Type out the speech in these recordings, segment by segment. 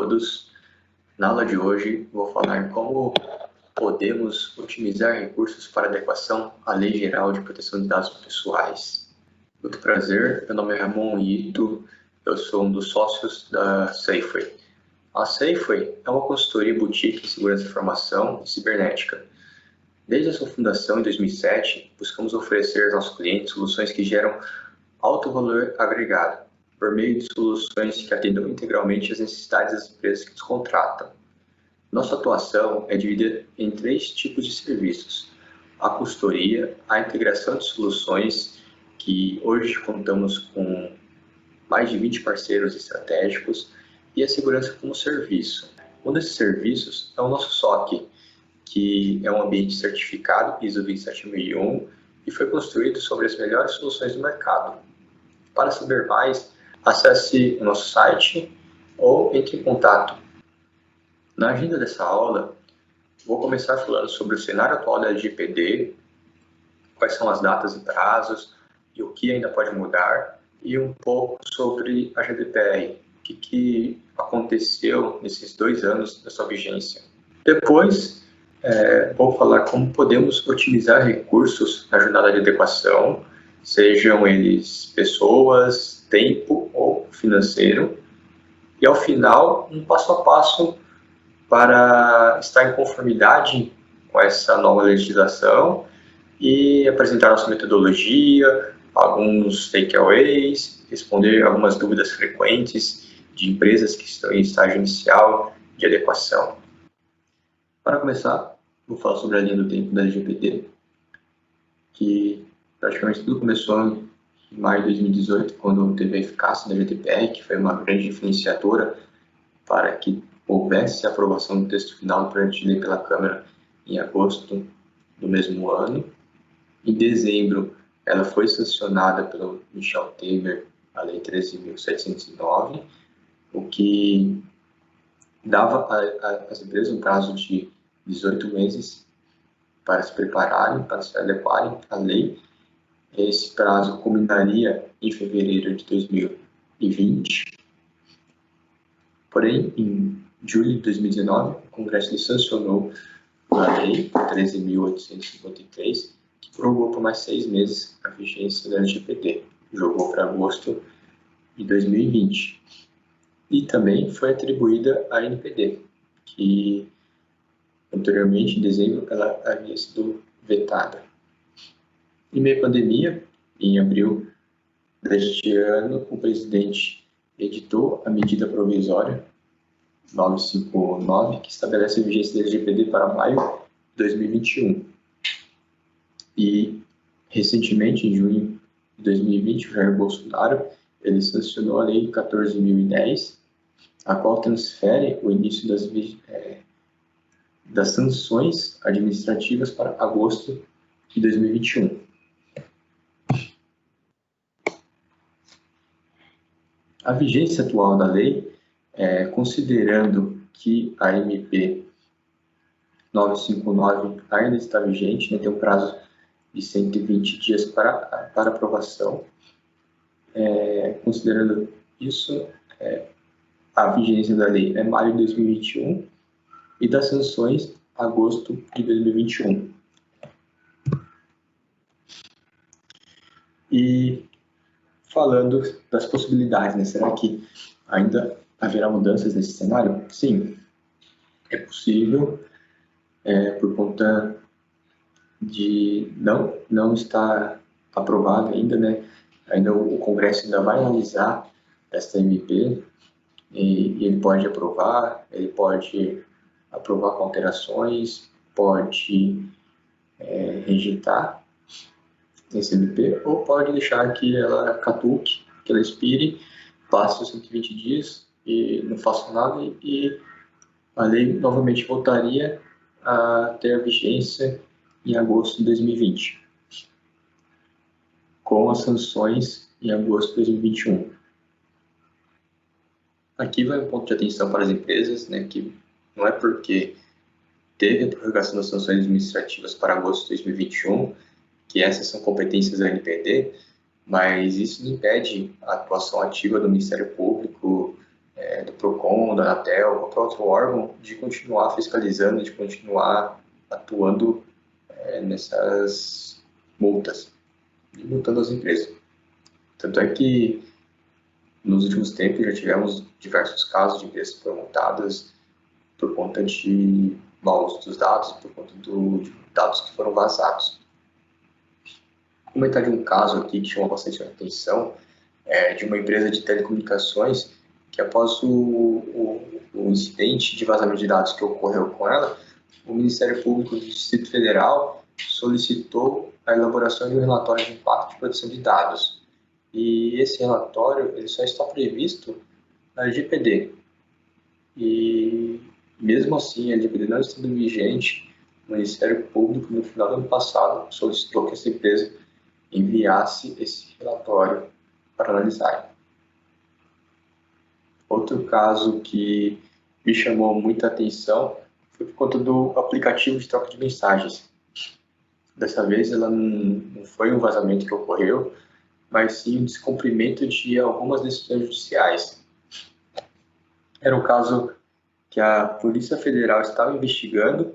todos. Na aula de hoje, vou falar como podemos otimizar recursos para adequação à Lei Geral de Proteção de Dados Pessoais. Muito prazer, meu nome é Ramon Ito, eu sou um dos sócios da Safeway. A Safeway é uma consultoria boutique em segurança da informação e cibernética. Desde a sua fundação em 2007, buscamos oferecer aos nossos clientes soluções que geram alto valor agregado, por meio de soluções que atendam integralmente às necessidades das empresas que nos contratam. Nossa atuação é dividida em 3 tipos de serviços: a consultoria, a integração de soluções, que hoje contamos com mais de 20 parceiros estratégicos, e a segurança como serviço. Um desses serviços é o nosso SOC, que é um ambiente certificado ISO 27001 e foi construído sobre as melhores soluções do mercado. Para saber mais, acesse o nosso site ou entre em contato. Na agenda dessa aula, vou começar falando sobre o cenário atual da LGPD, quais são as datas e prazos e o que ainda pode mudar, e um pouco sobre a GDPR, o que aconteceu nesses 2 anos da sua vigência. Depois, vou falar como podemos otimizar recursos na jornada de adequação, sejam eles pessoas, tempo ou financeiro. E ao final, um passo a passo para estar em conformidade com essa nova legislação e apresentar nossa metodologia, alguns takeaways, responder algumas dúvidas frequentes de empresas que estão em estágio inicial de adequação. Para começar, vou falar sobre a linha do tempo da LGPD, que praticamente tudo começou em maio de 2018, quando teve a eficácia da GDPR, que foi uma grande influenciadora para que houvesse a aprovação do texto final do projeto de lei pela Câmara em agosto do mesmo ano. Em dezembro, ela foi sancionada pelo Michel Temer, a Lei 13.709, o que dava às empresas um prazo de 18 meses para se prepararem, para se adequarem à lei. Esse prazo culminaria em fevereiro de 2020. Porém, em julho de 2019, o Congresso sancionou a Lei 13.853, que prorrogou por mais 6 meses a vigência da LGPD, jogou para agosto de 2020. E também foi atribuída à NPD, que anteriormente, em dezembro, ela havia sido vetada. Em meio à pandemia, em abril deste ano, o presidente editou a medida provisória 959, que estabelece a vigência da LGPD para maio de 2021. E, recentemente, em junho de 2020, o Jair Bolsonaro ele sancionou a Lei 14.010, a qual transfere o início das sanções administrativas para agosto de 2021. A vigência atual da lei, considerando que a MP 959 ainda está vigente, tem um prazo de 120 dias para aprovação, considerando isso, a vigência da lei é maio de 2021 e das sanções agosto de 2021. E falando das possibilidades, né? Será que ainda haverá mudanças nesse cenário? Sim, é possível, por conta de não estar aprovado ainda, né? Ainda o Congresso ainda vai analisar esta MP e ele pode aprovar com alterações, pode rejeitar esse MP, ou pode deixar que ela caduque, que ela expire, passe os 120 dias e não faça nada, e a lei novamente voltaria a ter a vigência em agosto de 2020, com as sanções em agosto de 2021. Aqui vai um ponto de atenção para as empresas, né, que não é porque teve a prorrogação das sanções administrativas para agosto de 2021 que essas são competências da NPD, mas isso não impede a atuação ativa do Ministério Público do PROCON, da Anatel, qualquer outro órgão, de continuar fiscalizando, de continuar atuando nessas multas e multando as empresas. Tanto é que nos últimos tempos já tivemos diversos casos de empresas que foram multadas por conta de mau uso dos dados, por conta de dados que foram vazados. Vou comentar de um caso aqui que chamou bastante atenção, de uma empresa de telecomunicações que após o incidente de vazamento de dados que ocorreu com ela, o Ministério Público do Distrito Federal solicitou a elaboração de um relatório de impacto de proteção de dados. E esse relatório ele só está previsto na LGPD. E mesmo assim, a LGPD não estando vigente, o Ministério Público, no final do ano passado, solicitou que essa empresa enviasse esse relatório para analisar. Outro caso que me chamou muita atenção foi por conta do aplicativo de troca de mensagens. Dessa vez, ela não foi um vazamento que ocorreu, mas sim um descumprimento de algumas decisões judiciais. Era um caso que a Polícia Federal estava investigando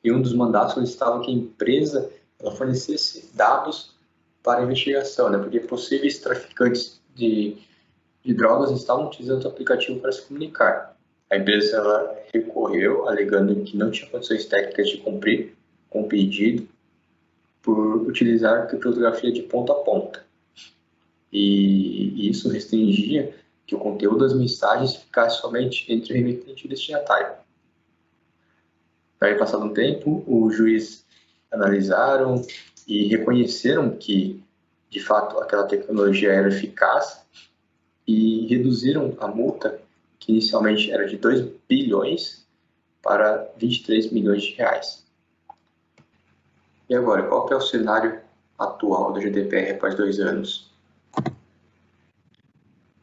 e um dos mandatos solicitava que a empresa ela fornecesse dados para a investigação, né? Porque possíveis traficantes de drogas estavam utilizando o aplicativo para se comunicar. A empresa ela recorreu, alegando que não tinha condições técnicas de cumprir com o pedido por utilizar criptografia de ponta a ponta. E isso restringia que o conteúdo das mensagens ficasse somente entre o remetente e o destinatário. Daí, passado um tempo, o juiz analisaram e reconheceram que, de fato, aquela tecnologia era eficaz e reduziram a multa, que inicialmente era de 2 bilhões, para 23 milhões de reais. E agora, qual que é o cenário atual do GDPR após 2 anos?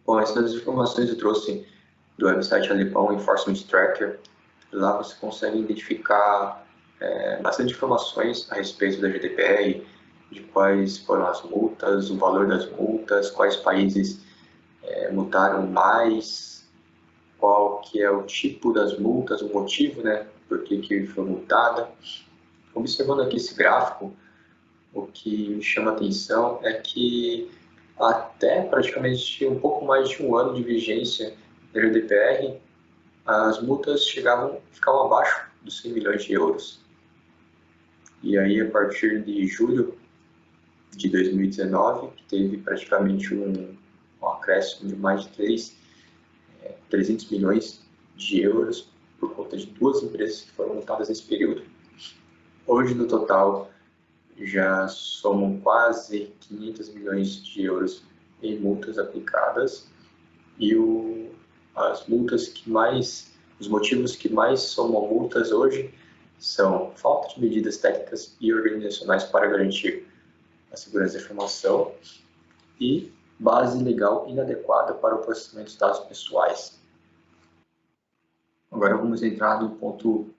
Bom, essas informações eu trouxe do website alemão Enforcement Tracker. Lá você consegue identificar bastante informações a respeito da GDPR, de quais foram as multas, o valor das multas, quais países multaram mais, qual que é o tipo das multas, o motivo, né, por que foi multada. Observando aqui esse gráfico, o que me chama a atenção é que até praticamente um pouco mais de um ano de vigência da GDPR, as multas ficavam abaixo dos 100 milhões de euros. E aí, a partir de julho de 2019, teve praticamente um acréscimo de mais de 300 milhões de euros por conta de 2 empresas que foram multadas nesse período. Hoje, no total, já somam quase 500 milhões de euros em multas aplicadas e os motivos que mais somam multas hoje são falta de medidas técnicas e organizacionais para garantir a segurança da informação e base legal inadequada para o processamento de dados pessoais. Agora vamos entrar no ponto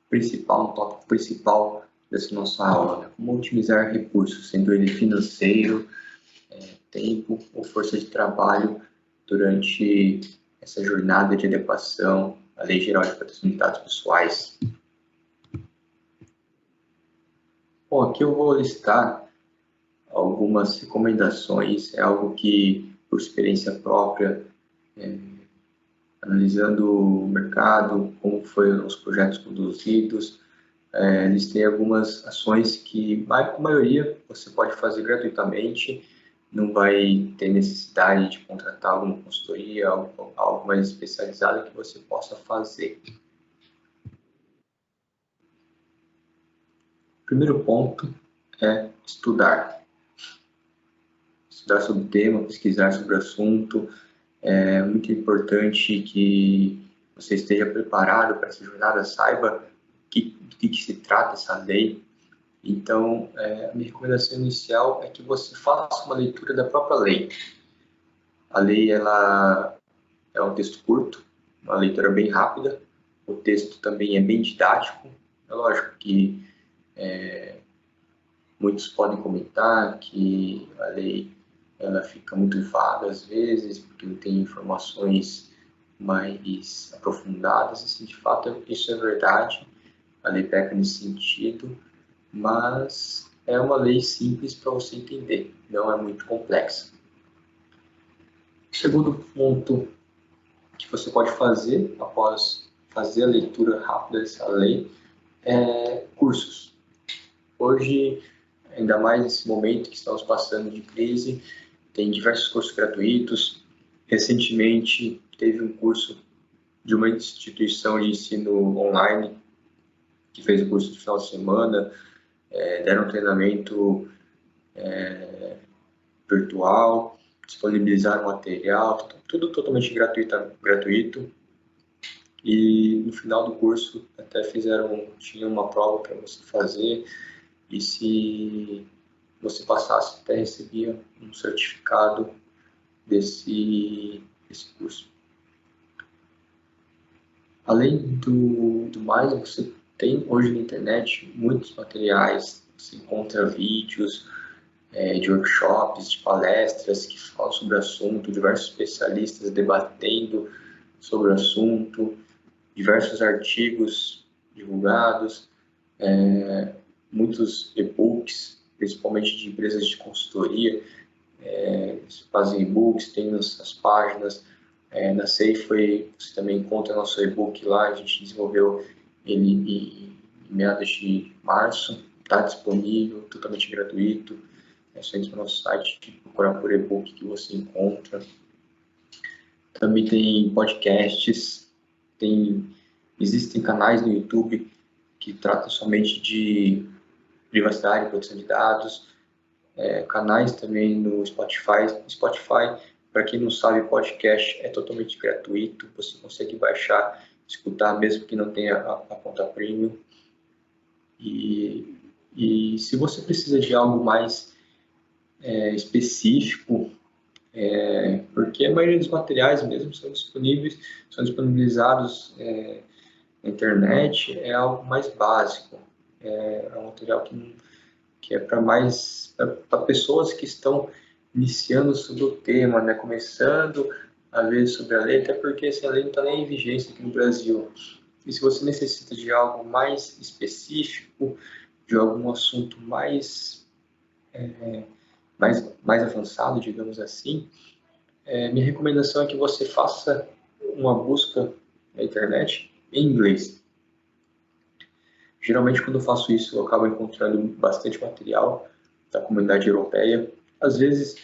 principal, no tópico principal dessa nossa aula, né? Como otimizar recursos, sendo ele financeiro, tempo ou força de trabalho durante essa jornada de adequação à Lei Geral de Proteção de Dados Pessoais. Bom, aqui eu vou listar algumas recomendações, é algo que, por experiência própria, analisando o mercado, como foram os projetos conduzidos, listei algumas ações que, a maioria, você pode fazer gratuitamente, não vai ter necessidade de contratar alguma consultoria, algo mais especializado que você possa fazer. O primeiro ponto é estudar. Estudar sobre o tema, pesquisar sobre o assunto. É muito importante que você esteja preparado para essa jornada, saiba do que se trata essa lei. Então, a minha recomendação inicial é que você faça uma leitura da própria lei. A lei ela é um texto curto, uma leitura bem rápida. O texto também é bem didático. É lógico que muitos podem comentar que a lei ela fica muito vaga às vezes, porque não tem informações mais aprofundadas. Assim, de fato, isso é verdade, a lei peca nesse sentido, mas é uma lei simples para você entender, não é muito complexa. O segundo ponto que você pode fazer após fazer a leitura rápida dessa lei é cursos. Hoje, ainda mais nesse momento que estamos passando de crise, tem diversos cursos gratuitos. Recentemente, teve um curso de uma instituição de ensino online que fez o curso de final de semana, deram um treinamento virtual, disponibilizaram material, tudo totalmente gratuito. E no final do curso até tinha uma prova para você fazer, e se você passasse até recebia um certificado desse curso. Além do mais, você tem hoje na internet muitos materiais, você encontra vídeos de workshops, de palestras que falam sobre o assunto, diversos especialistas debatendo sobre o assunto, diversos artigos divulgados, muitos e-books, principalmente de empresas de consultoria, fazem e-books, tem nas páginas. Na Safeway você também encontra nosso e-book lá, a gente desenvolveu ele em meados de março, está disponível, totalmente gratuito. É só entrar no nosso site e procurar por e-book que você encontra. Também tem podcasts, existem canais no YouTube que tratam somente de privacidade e proteção de dados, canais também no Spotify. Spotify, para quem não sabe, podcast é totalmente gratuito, você consegue baixar, escutar mesmo que não tenha a conta premium. E se você precisa de algo mais específico, porque a maioria dos materiais mesmo são disponibilizados na internet, é algo mais básico, é um material que é para pessoas que estão iniciando sobre o tema, né, começando a ver sobre a lei, até porque essa lei não está nem em vigência aqui no Brasil. E se você necessita de algo mais específico, de algum assunto mais avançado, digamos assim, minha recomendação é que você faça uma busca na internet em inglês. Geralmente, quando eu faço isso, eu acabo encontrando bastante material da comunidade europeia, às vezes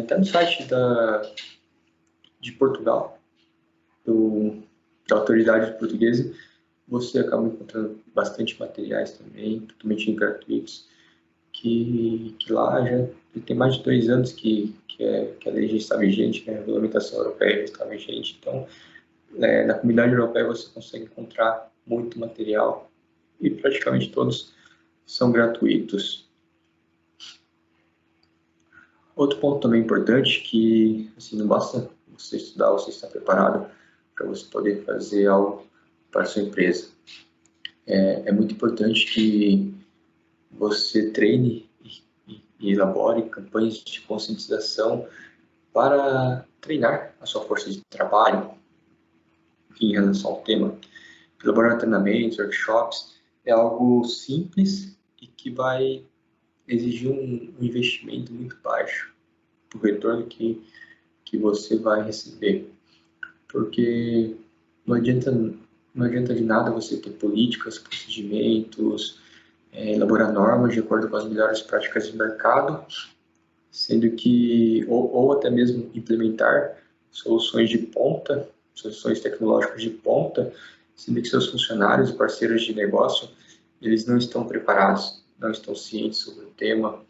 até no site de Portugal, da autoridade portuguesa, você acaba encontrando bastante materiais também, totalmente gratuitos, que lá já tem mais de 2 anos que a lei já está vigente, né? A regulamentação europeia já está vigente. Então, na comunidade europeia você consegue encontrar muito material e praticamente todos são gratuitos. Outro ponto também importante que assim, não basta você estudar, você estar preparado para você poder fazer algo para a sua empresa. É muito importante que você treine e elabore campanhas de conscientização para treinar a sua força de trabalho, em relação ao tema. Elaborar treinamentos, workshops, é algo simples e que vai exigir um investimento muito baixo do retorno que você vai receber. Porque não adianta de nada você ter políticas, procedimentos, elaborar normas de acordo com as melhores práticas de mercado, sendo que, ou até mesmo implementar soluções de ponta, soluções tecnológicas de ponta, sendo que seus funcionários, parceiros de negócio, eles não estão preparados, não estão cientes sobre o tema.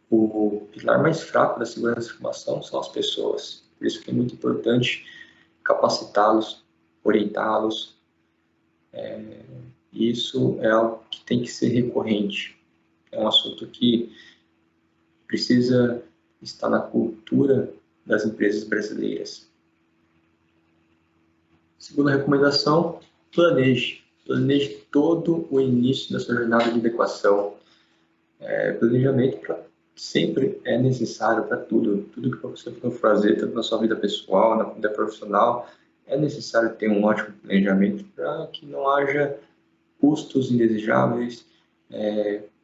O pilar mais fraco da segurança da informação são as pessoas, por isso que é muito importante capacitá-los, orientá-los. Isso é algo que tem que ser recorrente, é um assunto que precisa estar na cultura das empresas brasileiras. Segunda recomendação, planeje. Planeje todo o início da sua jornada de adequação. Planejamento para sempre é necessário para tudo que você for fazer, tanto na sua vida pessoal, na vida profissional, é necessário ter um ótimo planejamento para que não haja custos indesejáveis,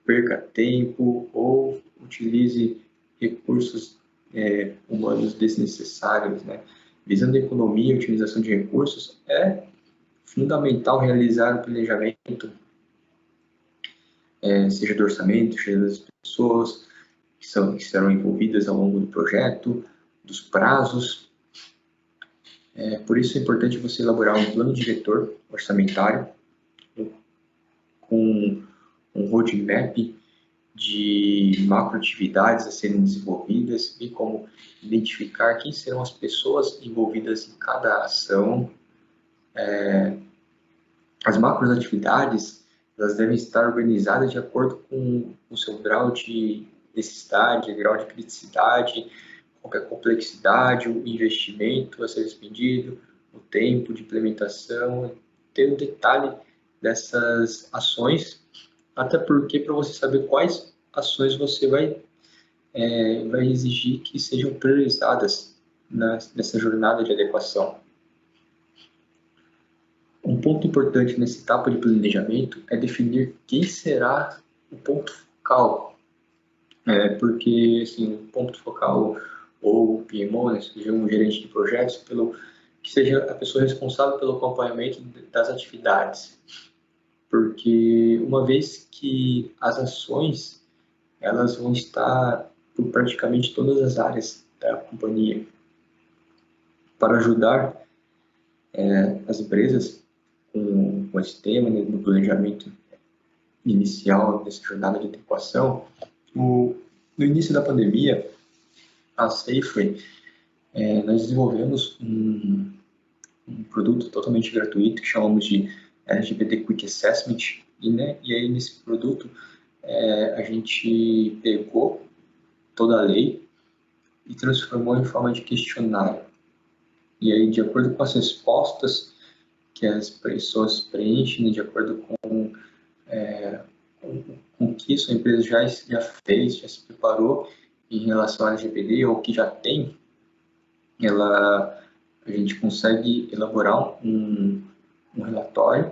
perca tempo ou utilize recursos humanos desnecessários, né? Visando a economia e utilização de recursos, é fundamental realizar um planejamento, seja do orçamento, seja das pessoas que serão envolvidas ao longo do projeto, dos prazos. Por isso é importante você elaborar um plano diretor orçamentário com um roadmap de macroatividades a serem desenvolvidas, bem como identificar quem serão as pessoas envolvidas em cada ação. As macroatividades, elas devem estar organizadas de acordo com o seu grau de necessidade, grau de criticidade, qualquer complexidade, o investimento a ser expendido, o tempo de implementação, ter um detalhe dessas ações, até porque para você saber quais ações você vai exigir que sejam priorizadas nessa jornada de adequação. Um ponto importante nessa etapa de planejamento é definir quem será o ponto focal, porque assim, o ponto focal ou o PMO, né, seja um gerente de projetos, que seja a pessoa responsável pelo acompanhamento das atividades, porque uma vez que as ações elas vão estar por praticamente todas as áreas da companhia para ajudar as empresas com esse tema, né, no planejamento inicial dessa jornada de adequação. No início da pandemia, a Safeway, nós desenvolvemos um produto totalmente gratuito que chamamos de LGBT Quick Assessment, e aí nesse produto a gente pegou toda a lei e transformou em forma de questionário. E aí, de acordo com as respostas que as pessoas preenchem, de acordo com o que sua empresa já fez, já se preparou em relação ao LGPD ou que já tem, a gente consegue elaborar um relatório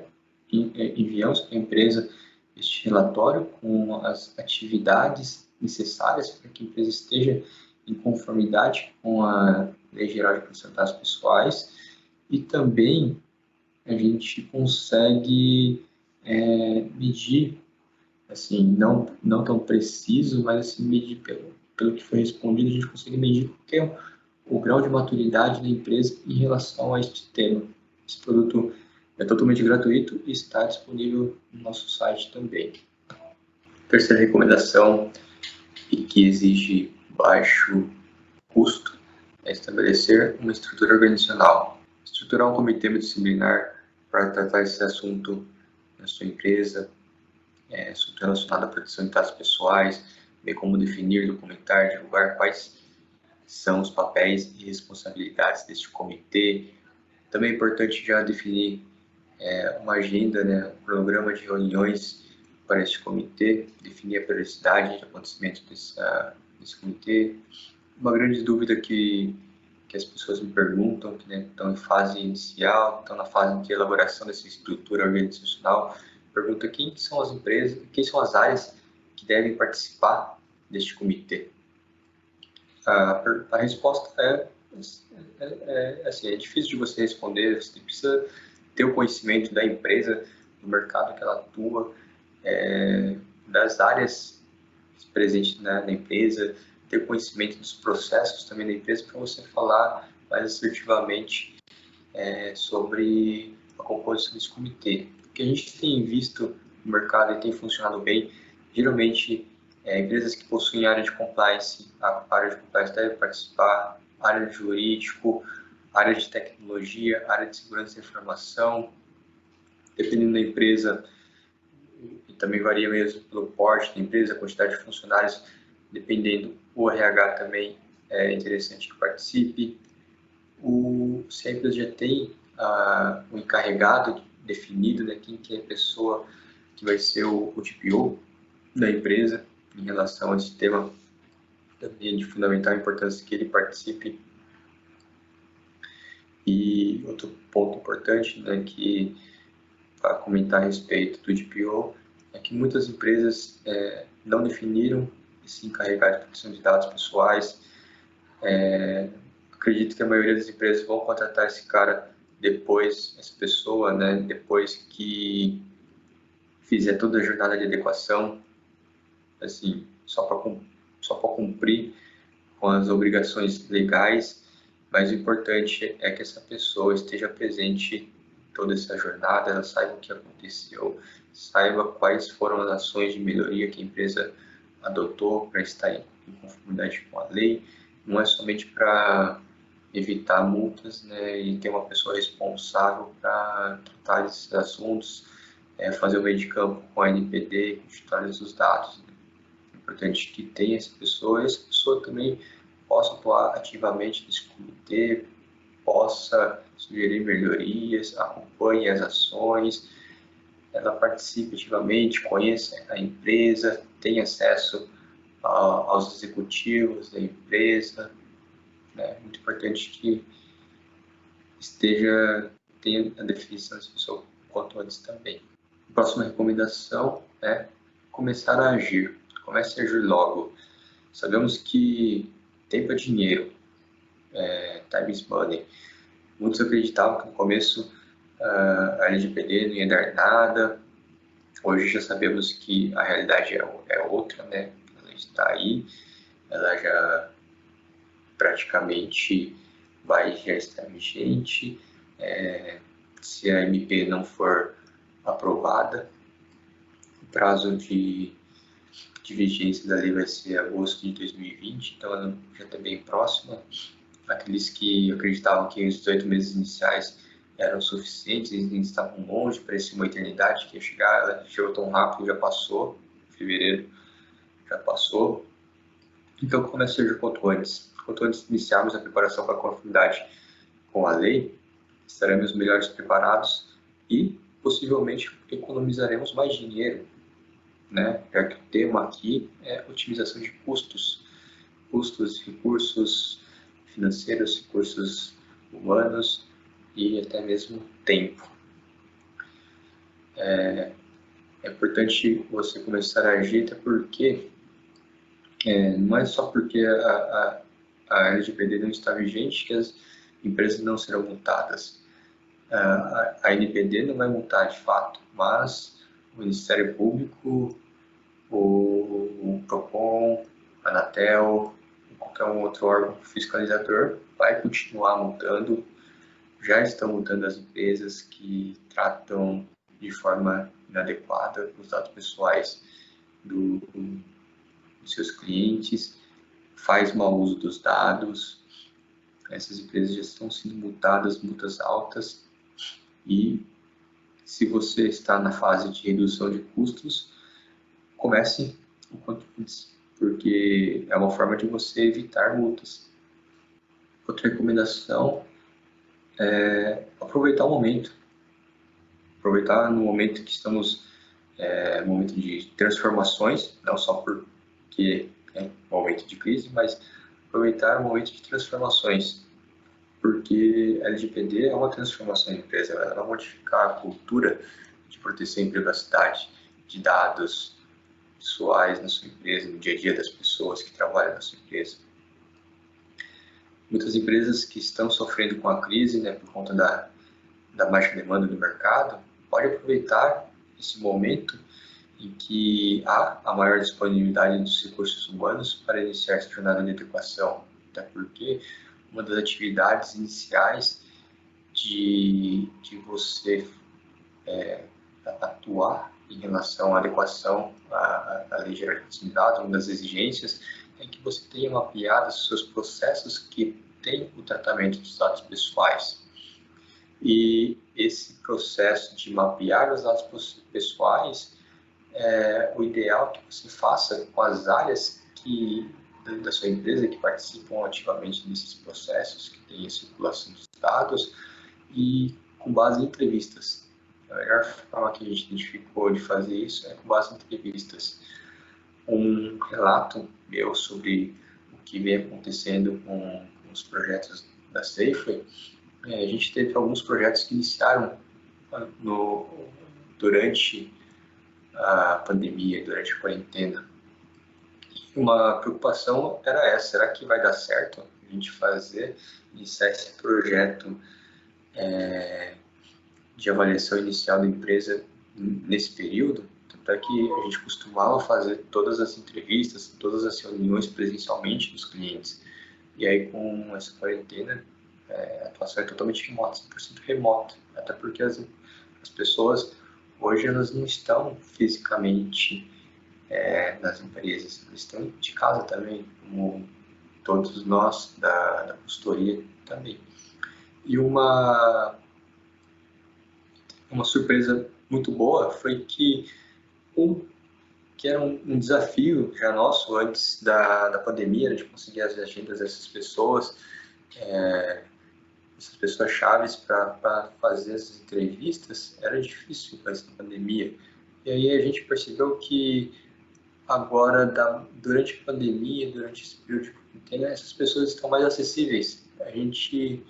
e enviamos para a empresa este relatório com as atividades necessárias para que a empresa esteja em conformidade com a Lei Geral de Proteção de Dados Pessoais, e também a gente consegue medir, assim, não tão preciso, mas assim, medir pelo que foi respondido, a gente consegue medir qual é o grau de maturidade da empresa em relação a este tema. Esse produto é totalmente gratuito e está disponível no nosso site também. Terceira recomendação, e que exige baixo custo, é estabelecer uma estrutura organizacional. Estruturar um comitê multidisciplinar para tratar esse assunto na sua empresa, assunto relacionado à proteção de dados pessoais, bem como definir, documentar, divulgar quais são os papéis e responsabilidades deste comitê. Também é importante já definir uma agenda, né, um programa de reuniões para este comitê, definir a periodicidade de acontecimento desse comitê. Uma grande dúvida que as pessoas me perguntam, que estão em fase inicial, estão na fase de elaboração dessa estrutura organizacional, pergunta quem são as empresas, quem são as áreas que devem participar deste comitê. A resposta assim, é difícil de você responder, você precisa ter o conhecimento da empresa, do mercado que ela atua, das áreas presentes na empresa, ter conhecimento dos processos também da empresa para você falar mais assertivamente sobre a composição desse comitê. O que a gente tem visto no mercado e tem funcionado bem, geralmente empresas que possuem área de compliance, a área de compliance deve participar, área de jurídico, área de tecnologia, área de segurança da informação, dependendo da empresa, e também varia mesmo pelo porte da empresa, a quantidade de funcionários, dependendo, o RH também é interessante que participe. Se a empresa já tem o encarregado definido, né, quem que é a pessoa que vai ser o DPO da empresa em relação a esse tema, também é de fundamental importância que ele participe. E outro ponto importante, né, que para comentar a respeito do DPO, é que muitas empresas não definiram esse encarregado de proteção de dados pessoais. Acredito que a maioria das empresas vão contratar esse cara depois, essa pessoa, né, depois que fizer toda a jornada de adequação, assim, só para cumprir com as obrigações legais, mas o importante é que essa pessoa esteja presente em toda essa jornada, ela saiba o que aconteceu, saiba quais foram as ações de melhoria que a empresa adotou para estar em conformidade com a lei. Não é somente para evitar multas, né, e ter uma pessoa responsável para tratar desses assuntos, fazer o meio de campo com a NPD, com os titulares dos dados. Né. É importante que tenha essa pessoa e essa pessoa também possa atuar ativamente nesse comitê, possa sugerir melhorias, acompanhe as ações, ela participe ativamente, conheça a empresa, tenha acesso aos executivos da empresa. É muito importante que tenha a definição dessa pessoa quanto antes também. A próxima recomendação é começar a agir. Comece a agir logo. Sabemos que tempo é dinheiro, time is money. Muitos acreditavam que no começo a LGPD não ia dar nada. Hoje já sabemos que a realidade é outra, né? Ela está aí, ela já praticamente já estar vigente. Se a MP não for aprovada, o prazo de vigência da lei vai ser agosto de 2020, então ela já está bem próxima. Aqueles que acreditavam que os 18 meses iniciais eram suficientes, eles estavam longe, parecia uma eternidade que ia chegar, ela chegou tão rápido, já passou, fevereiro já passou. Então comece a agir quanto antes. Quanto antes iniciarmos a preparação para a conformidade com a lei, estaremos melhores preparados e possivelmente economizaremos mais dinheiro, né? Já que o tema aqui é otimização de custos, recursos financeiros, recursos humanos e até mesmo tempo. É importante você começar a agir, até porque não é só porque a LGPD não está vigente que as empresas não serão multadas. A NPD não vai multar de fato, mas o Ministério Público, o PROCON, a Anatel, qualquer um outro órgão fiscalizador vai continuar multando, já estão multando as empresas que tratam de forma inadequada os dados pessoais dos seus clientes, faz mau uso dos dados. Essas empresas já estão sendo multadas, multas altas, e se você está na fase de redução de custos, comece o quanto antes, porque é uma forma de você evitar multas. Outra recomendação é aproveitar o momento. Aproveitar no momento que estamos, no momento de transformações, não só porque é um momento de crise, mas aproveitar o momento de transformações, porque a LGPD é uma transformação da empresa, ela vai modificar a cultura de proteção e privacidade de dados pessoais na sua empresa, no dia a dia das pessoas que trabalham na sua empresa. Muitas empresas que estão sofrendo com a crise, né, por conta da baixa demanda do mercado, podem aproveitar esse momento em que há a maior disponibilidade dos recursos humanos para iniciar essa jornada de adequação, até porque uma das atividades iniciais de você atuar em relação à adequação à Lei Geral de Proteção de Dados, uma das exigências é que você tenha mapeado os seus processos que têm o tratamento dos dados pessoais. E esse processo de mapear os dados pessoais, o ideal é que você faça com as áreas da sua empresa que participam ativamente desses processos, que têm a circulação dos dados, e com base em entrevistas. A melhor forma que a gente identificou de fazer isso é com base em entrevistas. Um relato meu sobre o que vem acontecendo com os projetos da Safeway, a gente teve alguns projetos que iniciaram durante a pandemia, durante a quarentena. Uma preocupação era essa: será que vai dar certo a gente iniciar esse projeto de avaliação inicial da empresa nesse período? Tanto é que a gente costumava fazer todas as entrevistas, todas as reuniões presencialmente dos clientes. E aí, com essa quarentena, a atuação é totalmente remota, 100% remota. Até porque as pessoas hoje elas não estão fisicamente nas empresas, eles estão de casa também, como todos nós da consultoria também. E uma surpresa muito boa foi que era um desafio já nosso antes da pandemia, de conseguir as agendas dessas pessoas, essas pessoas chaves para fazer as entrevistas, era difícil com essa pandemia. E aí a gente percebeu que agora, durante a pandemia, durante esse período de quarentena, essas pessoas estão mais acessíveis. A gente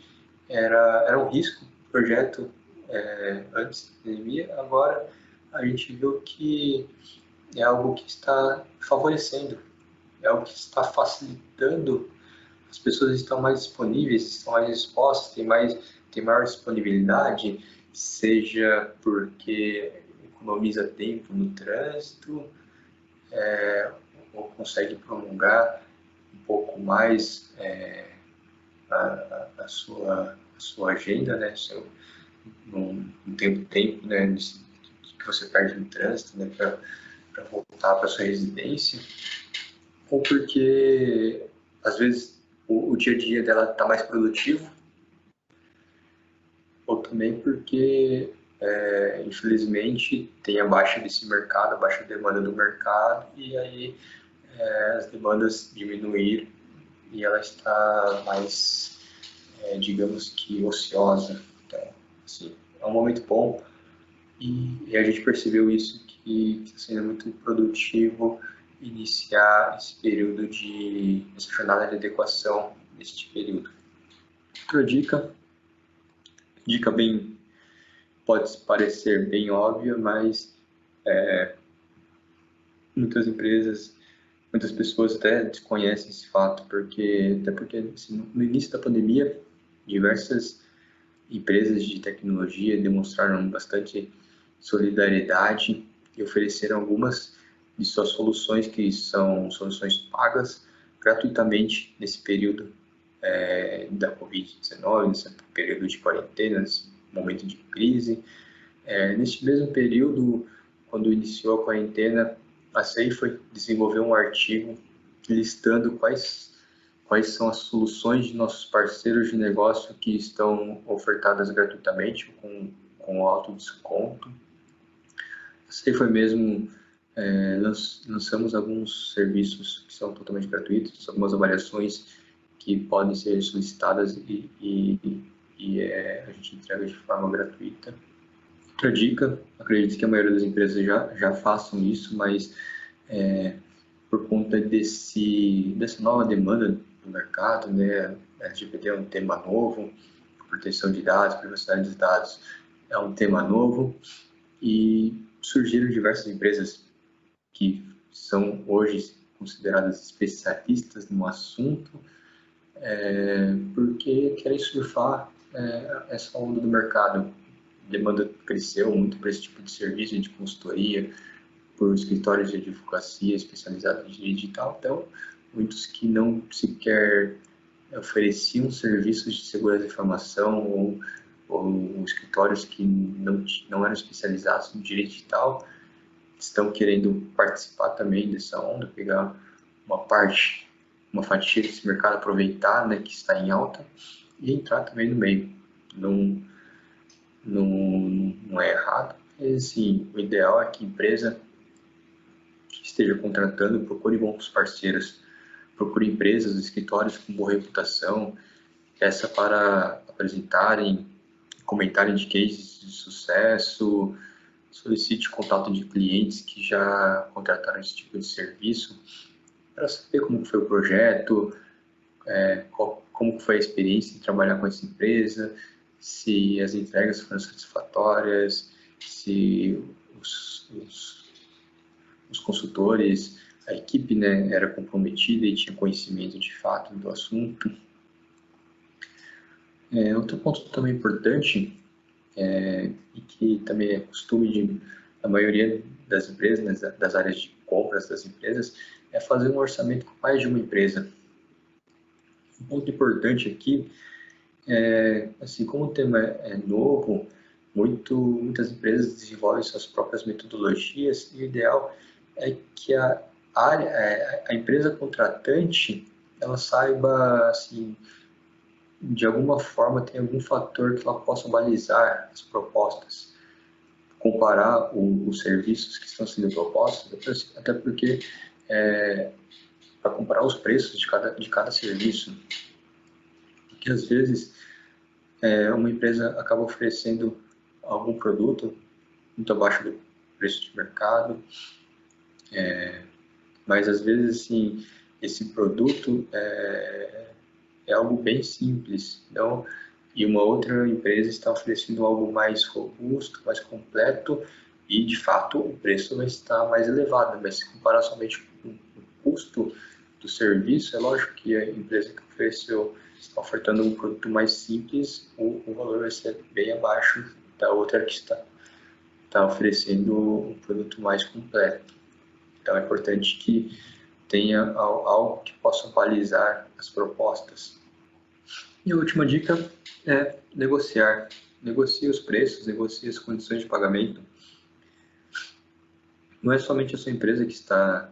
era um risco o projeto antes da pandemia, agora a gente viu que é algo que está favorecendo, é algo que está facilitando. As pessoas estão mais disponíveis, estão mais dispostas, tem maior disponibilidade, seja porque economiza tempo no trânsito, ou consegue prolongar um pouco mais a sua agenda, né? Não tem tempo, né, que você perde no trânsito, né, para voltar para sua residência, ou porque às vezes o dia a dia dela está mais produtivo, ou também porque infelizmente tem a baixa desse mercado, a baixa demanda do mercado, e aí as demandas diminuíram e ela está mais, digamos que, ociosa. Então, assim, é um momento bom e a gente percebeu isso, que está sendo muito produtivo iniciar esse período essa jornada de adequação neste período. Outra dica bem, pode parecer bem óbvia, mas muitas pessoas até desconhecem esse fato, até porque assim, no início da pandemia, diversas empresas de tecnologia demonstraram bastante solidariedade e ofereceram algumas de suas soluções, que são soluções pagas, gratuitamente nesse período da Covid-19, nesse período de quarentena, nesse momento de crise. Neste mesmo período, quando iniciou a quarentena, a Safeway desenvolveu um artigo listando quais são as soluções de nossos parceiros de negócio que estão ofertadas gratuitamente, com alto desconto. A Safeway mesmo lançamos alguns serviços que são totalmente gratuitos, algumas avaliações que podem ser solicitadas e a gente entrega de forma gratuita. Outra dica, acredito que a maioria das empresas já façam isso, mas por conta dessa nova demanda do mercado, né, a LGPD é um tema novo, proteção de dados, privacidade dos dados é um tema novo, e surgiram diversas empresas que são hoje consideradas especialistas no assunto, porque querem surfar essa onda do mercado. A demanda cresceu muito para esse tipo de serviço de consultoria, por escritórios de advocacia especializados em digital, então muitos que não sequer ofereciam serviços de segurança da informação ou escritórios que não eram especializados no direito digital estão querendo participar também dessa onda, pegar uma fatia desse mercado, aproveitar, né, que está em alta, e entrar também no meio. Não é errado, mas assim, o ideal é que a empresa que esteja contratando procure bons parceiros, procure empresas, escritórios com boa reputação, peça para apresentarem, comentarem de cases de sucesso, solicite contato de clientes que já contrataram esse tipo de serviço, para saber como foi o projeto, como foi a experiência de trabalhar com essa empresa, se as entregas foram satisfatórias, se os consultores, a equipe, né, era comprometida e tinha conhecimento de fato do assunto. Outro ponto também importante, e que também é costume da maioria das empresas, né, das áreas de compras das empresas, é fazer um orçamento com mais de uma empresa. Um ponto importante aqui assim, como o tema é novo, muitas empresas desenvolvem suas próprias metodologias e o ideal é que a empresa contratante ela saiba, assim, de alguma forma, tem algum fator que ela possa balizar as propostas, comparar os serviços que estão sendo propostos, até porque para comparar os preços de cada serviço, porque às vezes uma empresa acaba oferecendo algum produto muito abaixo do preço de mercado, mas às vezes assim, esse produto é algo bem simples, então, e uma outra empresa está oferecendo algo mais robusto, mais completo, e de fato o preço vai estar mais elevado, mas se comparar somente com o custo do serviço, é lógico que a empresa que ofereceu está ofertando um produto mais simples, o valor vai ser bem abaixo da outra que está oferecendo um produto mais completo. Então é importante que tenha algo que possa balizar as propostas. E a última dica é negociar. Negocie os preços, negocie as condições de pagamento. Não é somente a sua empresa que está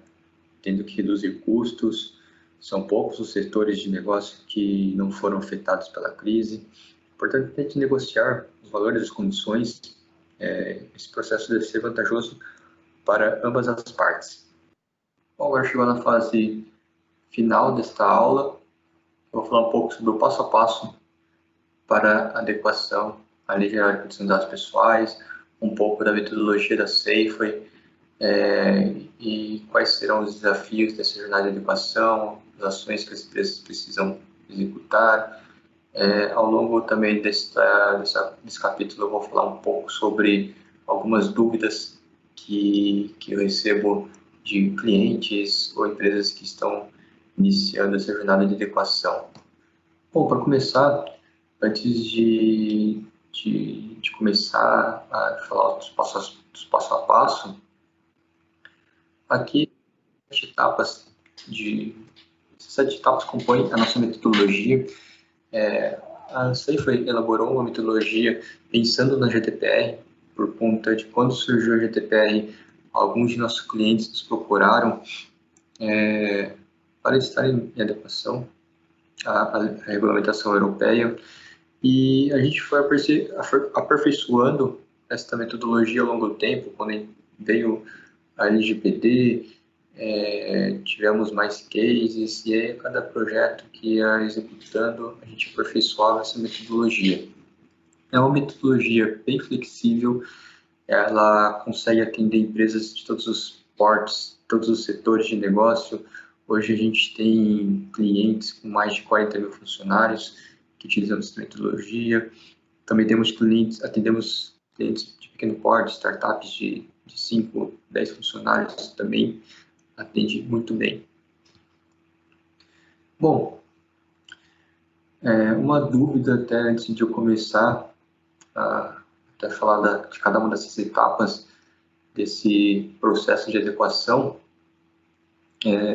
tendo que reduzir custos, são poucos os setores de negócio que não foram afetados pela crise. Portanto, tente negociar os valores e as condições. Esse processo deve ser vantajoso para ambas as partes. Bom, agora chegou na fase final desta aula, eu vou falar um pouco sobre o passo a passo para a adequação à Lei Geral de Proteção de Dados Pessoais, um pouco da metodologia da Safeway, e quais serão os desafios dessa jornada de adequação, as ações que as empresas precisam executar. Ao longo também desse capítulo eu vou falar um pouco sobre algumas dúvidas que eu recebo de clientes ou empresas que estão iniciando essa jornada de adequação. Bom, para começar, antes de começar a falar dos passo a passo, aqui, essas 7 etapas compõem a nossa metodologia. A Safeway elaborou uma metodologia pensando na GDPR, por conta de quando surgiu a GDPR, alguns de nossos clientes nos procuraram para estarem em adequação à regulamentação europeia, e a gente foi aperfeiçoando esta metodologia ao longo do tempo. Quando veio a LGPD, tivemos mais cases, e aí a cada projeto que ia executando, a gente aperfeiçoava essa metodologia. É uma metodologia bem flexível, ela consegue atender empresas de todos os portes, todos os setores de negócio. Hoje a gente tem clientes com mais de 40 mil funcionários que utilizam essa metodologia. Também atendemos clientes de pequeno porte, startups de 5, 10 funcionários, também atende muito bem. Bom, uma dúvida até antes de eu começar a até falar de cada uma dessas etapas desse processo de adequação,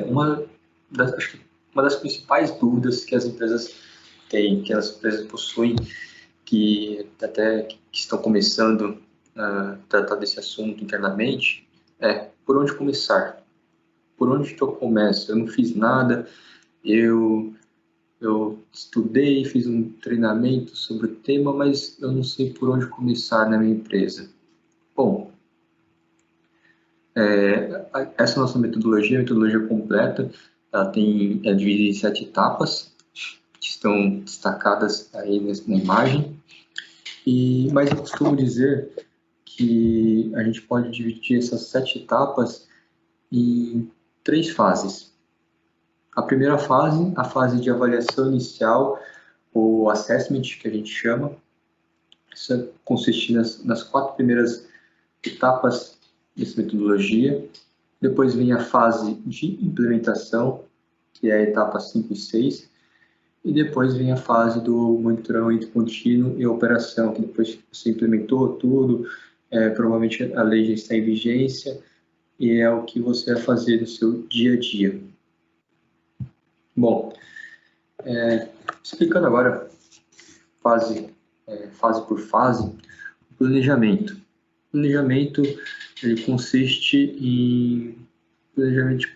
uma das principais dúvidas que as empresas têm, que as empresas possuem, que estão começando a tratar desse assunto internamente, é por onde começar? Por onde que eu começo? Eu não fiz nada, eu estudei, fiz um treinamento sobre o tema, mas eu não sei por onde começar na minha empresa. Bom, essa nossa metodologia, a metodologia completa, ela é dividida em 7 etapas, que estão destacadas aí na imagem, mas eu costumo dizer que a gente pode dividir essas 7 etapas em 3 fases. A primeira fase, a fase de avaliação inicial, o assessment, que a gente chama, isso consiste nas 4 primeiras etapas dessa metodologia. Depois vem a fase de implementação, que é a etapa 5 e 6, e depois vem a fase do monitoramento contínuo e operação, que depois que você implementou tudo, provavelmente a lei já está em vigência, e é o que você vai fazer no seu dia a dia. Bom, explicando agora fase por fase, o planejamento. O planejamento ele consiste em planejamento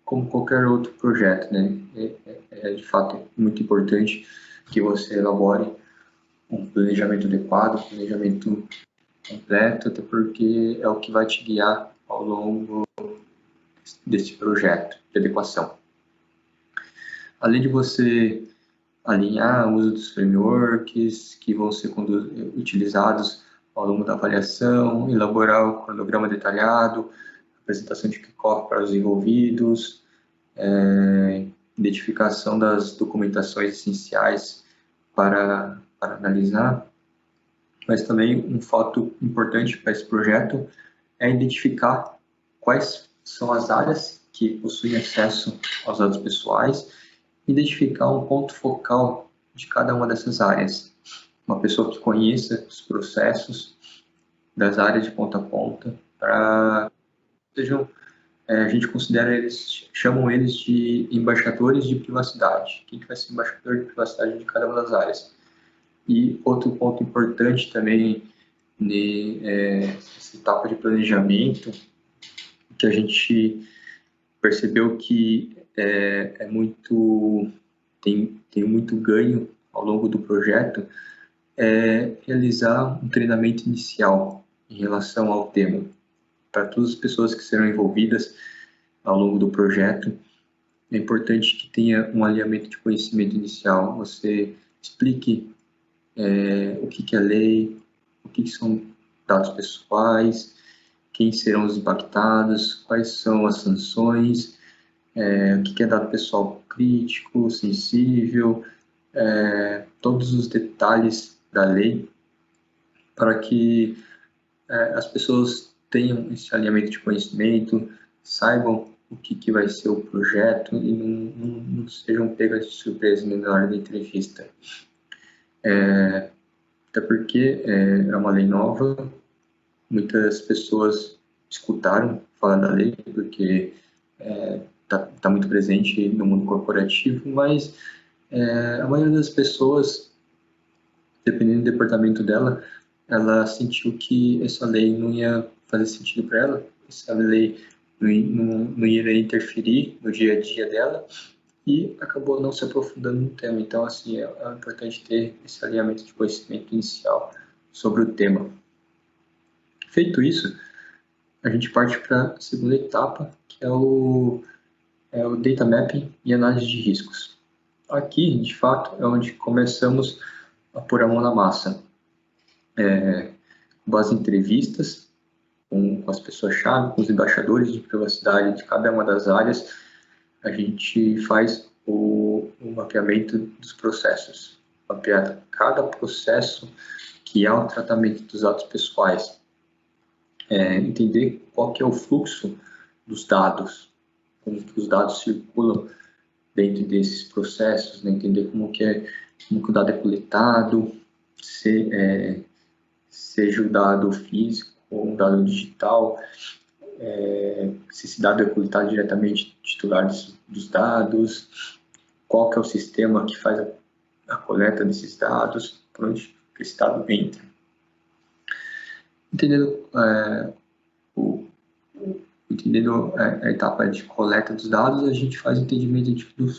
como qualquer outro projeto, né? De fato muito importante que você elabore um planejamento adequado, um planejamento completo, até porque é o que vai te guiar ao longo desse projeto de adequação. Além de você alinhar o uso dos frameworks que vão ser utilizados ao longo da avaliação, elaborar o cronograma detalhado, apresentação de kickoff para os envolvidos, identificação das documentações essenciais para analisar, mas também um fato importante para esse projeto é identificar quais são as áreas que possuem acesso aos dados pessoais, identificar um ponto focal de cada uma dessas áreas. Uma pessoa que conheça os processos das áreas de ponta a ponta, para sejam, a gente considera eles, chamam eles de embaixadores de privacidade. Quem que vai ser embaixador de privacidade de cada uma das áreas? E outro ponto importante também nessa etapa de planejamento, que a gente percebeu que tem muito ganho ao longo do projeto, é realizar um treinamento inicial em relação ao tema. Para todas as pessoas que serão envolvidas ao longo do projeto, é importante que tenha um alinhamento de conhecimento inicial. Você explique o que é lei, o que são dados pessoais, quem serão os impactados, quais são as sanções, o que é dado pessoal crítico, sensível, todos os detalhes da lei, para que as pessoas tenham esse alinhamento de conhecimento, saibam o que vai ser o projeto e não sejam pegas de surpresa na hora da entrevista. Até porque é uma lei nova, muitas pessoas escutaram falar da lei, porque está muito presente no mundo corporativo, mas a maioria das pessoas, dependendo do departamento dela, ela sentiu que essa lei não ia fazer sentido para ela, essa lei não ia interferir no dia a dia dela, e acabou não se aprofundando no tema. Então, assim, é importante ter esse alinhamento de conhecimento inicial sobre o tema. Feito isso, a gente parte para a segunda etapa, que é o data mapping e análise de riscos. Aqui, de fato, é onde começamos a pôr a mão na massa. Com base em entrevistas com as pessoas-chave, com os embaixadores de privacidade de cada uma das áreas, a gente faz o mapeamento dos processos. Mapear cada processo que há o tratamento dos dados pessoais. Entender qual que é o fluxo dos dados, como que os dados circulam dentro desses processos, né? Entender como que o dado é coletado, seja o dado físico ou um dado digital, se esse dado é coletado diretamente do titular dos dados, qual que é o sistema que faz a coleta desses dados, por onde esse dado entra. Entendendo a etapa de coleta dos dados, a gente faz o entendimento do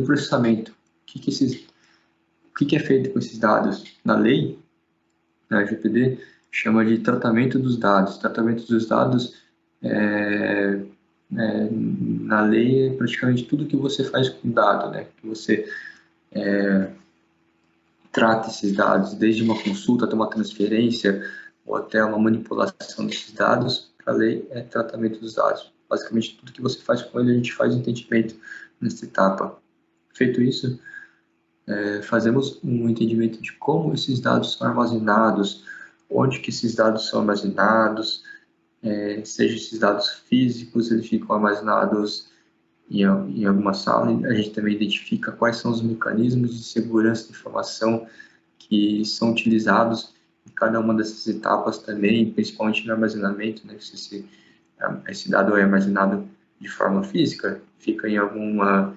processamento. O que é feito com esses dados? Na lei, na LGPD, chama de tratamento dos dados. Tratamento dos dados, na lei, é praticamente tudo que você faz com o dado, né? Que você trata esses dados, desde uma consulta até uma transferência, ou até uma manipulação desses dados. A lei é tratamento dos dados. basicamente tudo que você faz com ele, a gente faz o entendimento nessa etapa. Feito isso, fazemos um entendimento de como esses dados são armazenados, onde que esses dados são armazenados, seja esses dados físicos, eles ficam armazenados em alguma sala. A gente também identifica quais são os mecanismos de segurança de informação que são utilizados em cada uma dessas etapas também, principalmente no armazenamento, né? Se esse dado é armazenado de forma física, fica em alguma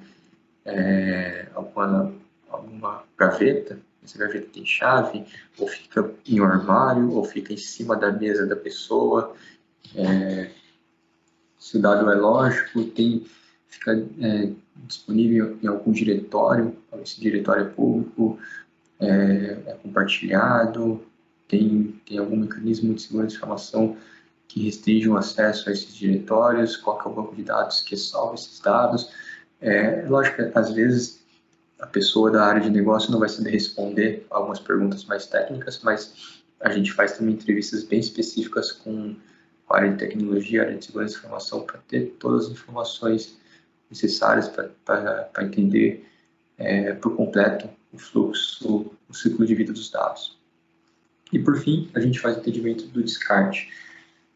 gaveta, essa gaveta tem chave, ou fica em um armário, ou fica em cima da mesa da pessoa. Se o dado é lógico, fica disponível em algum diretório, esse diretório é público, é compartilhado, tem algum mecanismo de segurança de informação que restringe o acesso a esses diretórios, qual que é o banco de dados que salva esses dados. Lógico que às vezes a pessoa da área de negócio não vai saber responder algumas perguntas mais técnicas, mas a gente faz também entrevistas bem específicas com a área de tecnologia, a área de segurança de informação, para ter todas as informações necessárias para entender por completo o fluxo, o ciclo de vida dos dados. E por fim, a gente faz o entendimento do descarte.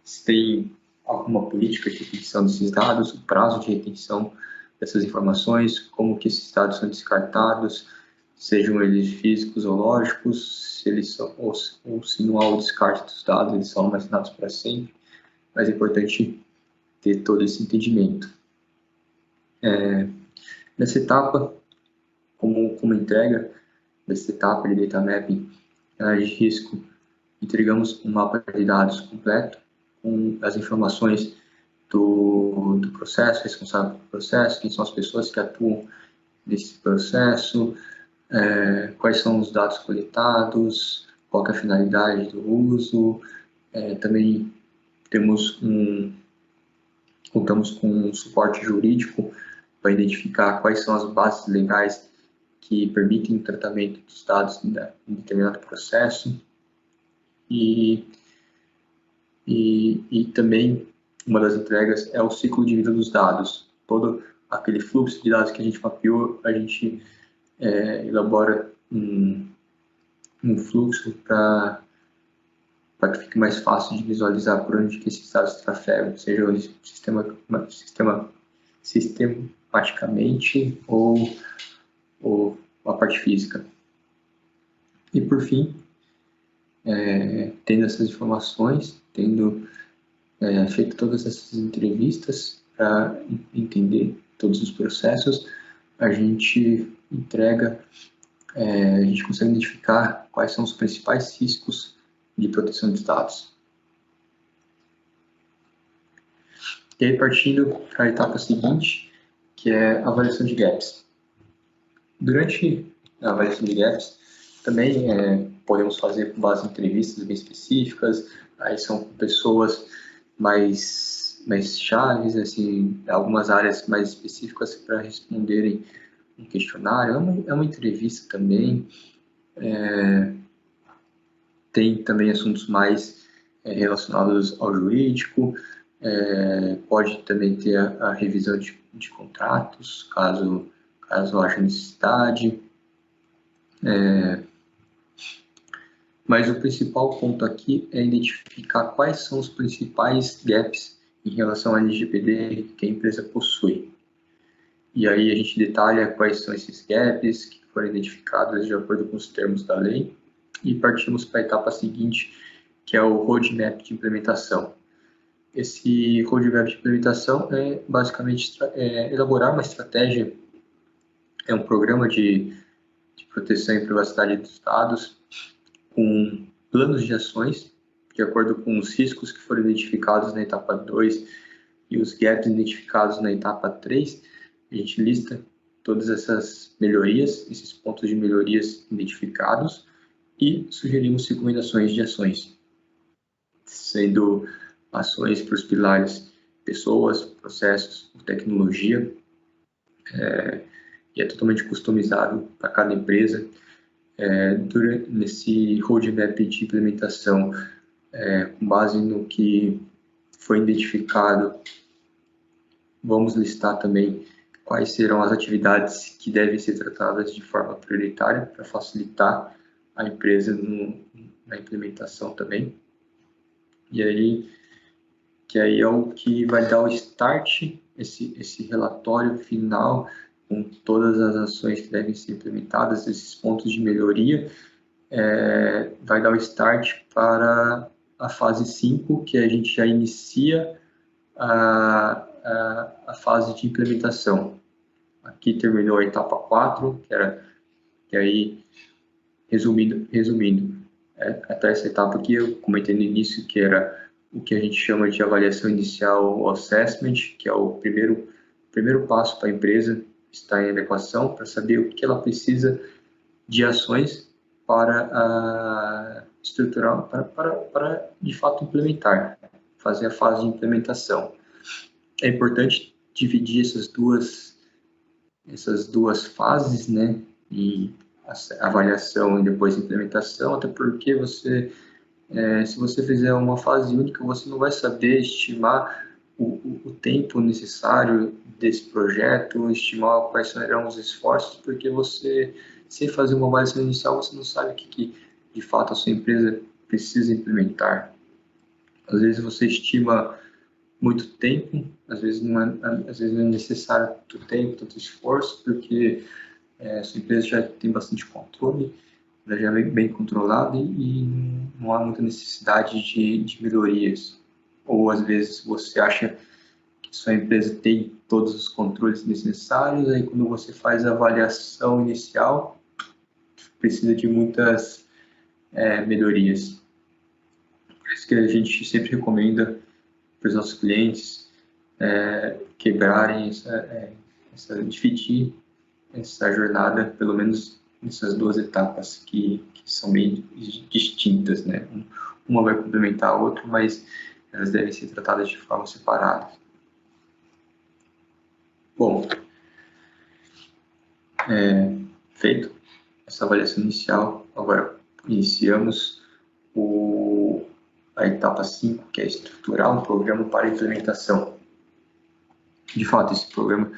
Se tem alguma política de retenção desses dados, o prazo de retenção dessas informações, como que esses dados são descartados, sejam eles físicos ou lógicos, se eles são, ou se não há o descarte dos dados, eles são armazenados para sempre. Mas é importante ter todo esse entendimento. Nessa etapa, como entrega dessa etapa de data mapping, análise de risco, entregamos um mapa de dados completo, com as informações do processo, responsável pelo processo, quem são as pessoas que atuam nesse processo, quais são os dados coletados, qual é a finalidade do uso. Também contamos com um suporte jurídico para identificar quais são as bases legais que permitem o tratamento dos dados em determinado processo. E também uma das entregas é o ciclo de vida dos dados. Todo aquele fluxo de dados que a gente mapeou, a gente elabora um fluxo para que fique mais fácil de visualizar por onde que esses dados trafegam, seja sistematicamente ou a parte física. E por fim, tendo essas informações, tendo feito todas essas entrevistas para entender todos os processos, a gente a gente consegue identificar quais são os principais riscos de proteção dos dados. E aí, partindo para a etapa seguinte, que é a avaliação de gaps. Durante a avaliação de gaps, também podemos fazer com base em entrevistas bem específicas, aí são pessoas mais chaves, assim, algumas áreas mais específicas para responderem um questionário. É uma entrevista também. Tem também assuntos mais relacionados ao jurídico, pode também ter a revisão de contratos, caso haja necessidade. Mas o principal ponto aqui é identificar quais são os principais gaps em relação à LGPD que a empresa possui. E aí a gente detalha quais são esses gaps que foram identificados de acordo com os termos da lei e partimos para a etapa seguinte, que é o roadmap de implementação. Esse roadmap de implementação é basicamente elaborar uma estratégia, é um programa de proteção e privacidade dos dados com planos de ações de acordo com os riscos que foram identificados na etapa 2 e os gaps identificados na etapa 3. A gente lista todas essas melhorias, esses pontos de melhorias identificados e sugerimos recomendações de ações, sendo ações para os pilares pessoas, processos, tecnologia, e é totalmente customizado para cada empresa. Nesse roadmap de implementação, com base no que foi identificado vamos listar também quais serão as atividades que devem ser tratadas de forma prioritária para facilitar a empresa na implementação também. E aí, que aí é o que vai dar o start, esse relatório final, com todas as ações que devem ser implementadas, esses pontos de melhoria, vai dar o start para a fase 5, que a gente já inicia a fase de implementação. Aqui terminou a etapa 4, que aí, resumindo até essa etapa aqui, eu comentei no início que era o que a gente chama de avaliação inicial ou assessment, que é o primeiro passo para a empresa estar em adequação, para saber o que ela precisa de ações para estruturar, para de fato implementar, fazer a fase de implementação. É importante dividir essas duas fases, né, e avaliação e depois implementação, até porque se você fizer uma fase única, você não vai saber estimar o tempo necessário desse projeto, estimar quais serão os esforços, porque você, sem fazer uma avaliação inicial, você não sabe o que de fato a sua empresa precisa implementar. Às vezes você estima muito tempo, às vezes não é necessário tanto tempo, tanto esforço, porque a sua empresa já tem bastante controle, ela já é bem controlada e não há muita necessidade de melhorias. Ou às vezes você acha que sua empresa tem todos os controles necessários, aí quando você faz a avaliação inicial, precisa de muitas melhorias. Por isso que a gente sempre recomenda para os nossos clientes quebrarem dividir essa jornada, pelo menos nessas duas etapas que são bem distintas, né? Uma vai complementar a outra, mas elas devem ser tratadas de forma separada. Bom, feito essa avaliação inicial, agora iniciamos a etapa 5, que é estruturar um programa para implementação. De fato, esse programa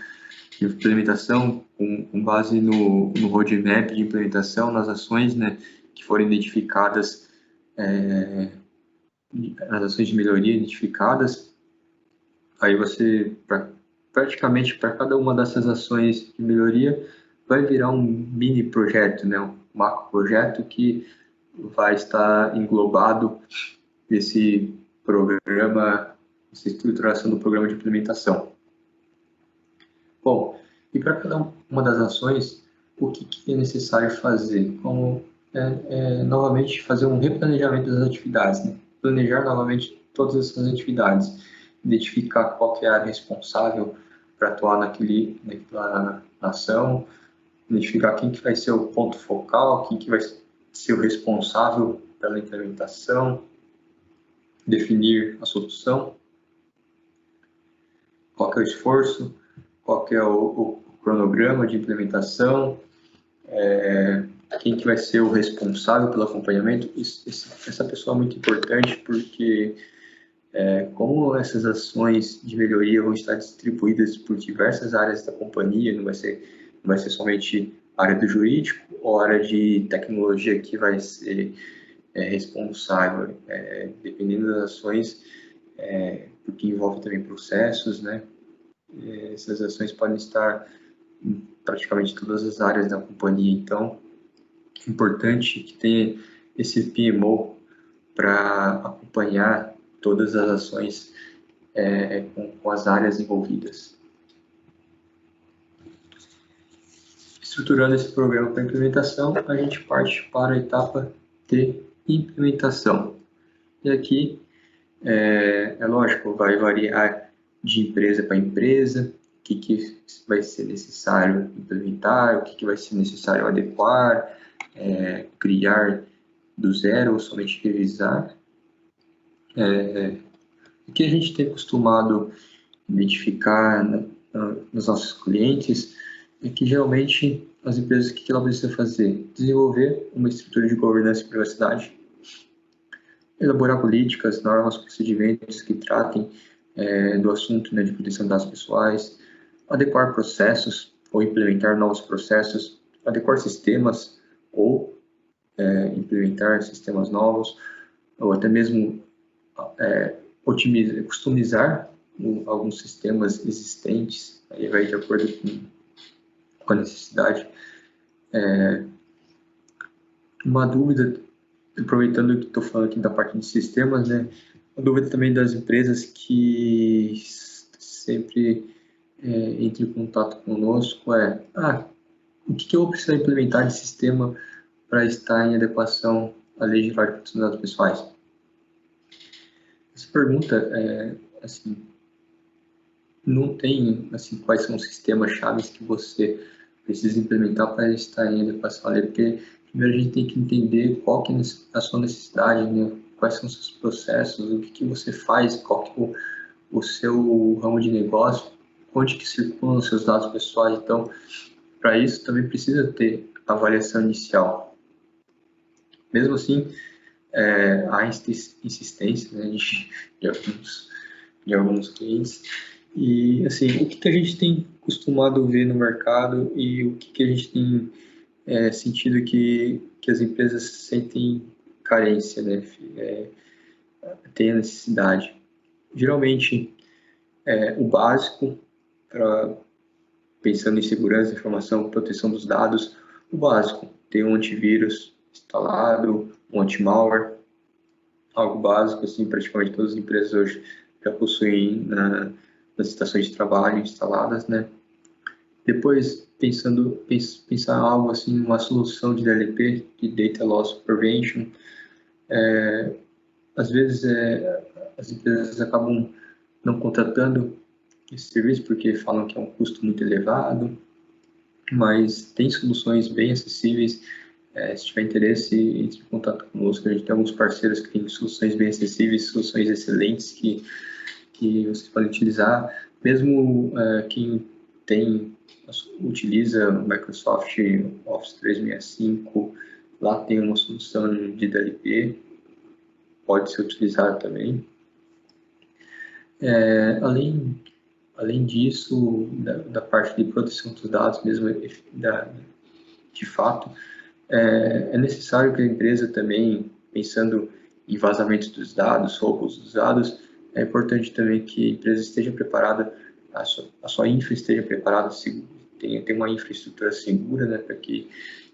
de implementação, com base no roadmap de implementação, nas ações, né, que foram identificadas, as ações de melhoria identificadas, aí você, praticamente para cada uma dessas ações de melhoria, vai virar um mini projeto, né, um macro projeto que vai estar englobado nesse programa, essa estruturação do programa de implementação. Bom, e para cada uma das ações, o que é necessário fazer? Como, novamente, fazer um replanejamento das atividades, né? Planejar novamente todas essas atividades, identificar qual que é a área responsável para atuar naquela ação, identificar quem que vai ser o ponto focal, quem que vai ser o responsável pela implementação, definir a solução, qual que é o esforço, qual que é o cronograma de implementação, quem que vai ser o responsável pelo acompanhamento. Essa pessoa é muito importante porque como essas ações de melhoria vão estar distribuídas por diversas áreas da companhia, não vai ser somente a área do jurídico ou a área de tecnologia que vai ser responsável, dependendo das ações, porque envolve também processos, né? Essas ações podem estar em praticamente todas as áreas da companhia, então é importante que tenha esse PMO para acompanhar todas as ações com as áreas envolvidas. Estruturando esse programa para implementação, a gente parte para a etapa de implementação. E aqui, lógico, vai variar de empresa para empresa, o que vai ser necessário implementar, o que vai ser necessário adequar, criar do zero ou somente revisar. O que a gente tem costumado identificar nos nossos clientes é que geralmente as empresas, o que elas precisam fazer? Desenvolver uma estrutura de governança e privacidade, elaborar políticas, normas, procedimentos que tratem do assunto, né, de proteção de dados pessoais, adequar processos ou implementar novos processos, adequar sistemas ou implementar sistemas novos, ou até mesmo customizar alguns sistemas existentes, aí vai de acordo com a necessidade. Uma dúvida, aproveitando que estou falando aqui da parte de sistemas, né, uma dúvida também das empresas que sempre entram em contato conosco o que eu vou precisar implementar de sistema para estar em adequação à Lei Geral de Proteção de Dados Pessoais? Essa pergunta, assim, não tem assim, quais são os sistemas chaves que você precisa implementar para estar em adequação à lei, porque primeiro a gente tem que entender qual que é a sua necessidade, né? Quais são os seus processos, o que você faz, qual que é o seu ramo de negócio, onde que circulam os seus dados pessoais. Então, para isso também precisa ter avaliação inicial. Mesmo assim, há insistência, né, de alguns clientes. E, assim, o que a gente tem costumado ver no mercado e o que a gente tem sentido que as empresas sentem carência, né? Tem a necessidade. Geralmente, o básico, pensando em segurança, informação, proteção dos dados, o básico, ter um antivírus instalado, um anti-malware, algo básico, assim, praticamente todas as empresas hoje já possuem nas estações de trabalho instaladas, né? Depois, pensar em algo assim, uma solução de DLP, de Data Loss Prevention. Às vezes, as empresas acabam não contratando esse serviço porque falam que é um custo muito elevado, mas tem soluções bem acessíveis. Se tiver interesse, entre em contato conosco. A gente tem alguns parceiros que têm soluções bem acessíveis, soluções excelentes que vocês podem utilizar. Mesmo quem utiliza o Microsoft Office 365, lá tem uma solução de DLP, pode ser utilizada também. Além disso, da parte de proteção dos dados, mesmo de fato, é necessário que a empresa também, pensando em vazamentos dos dados, roubos dos dados, é importante também que a empresa esteja preparada, a sua infra esteja preparada, tenha uma infraestrutura segura, né, para que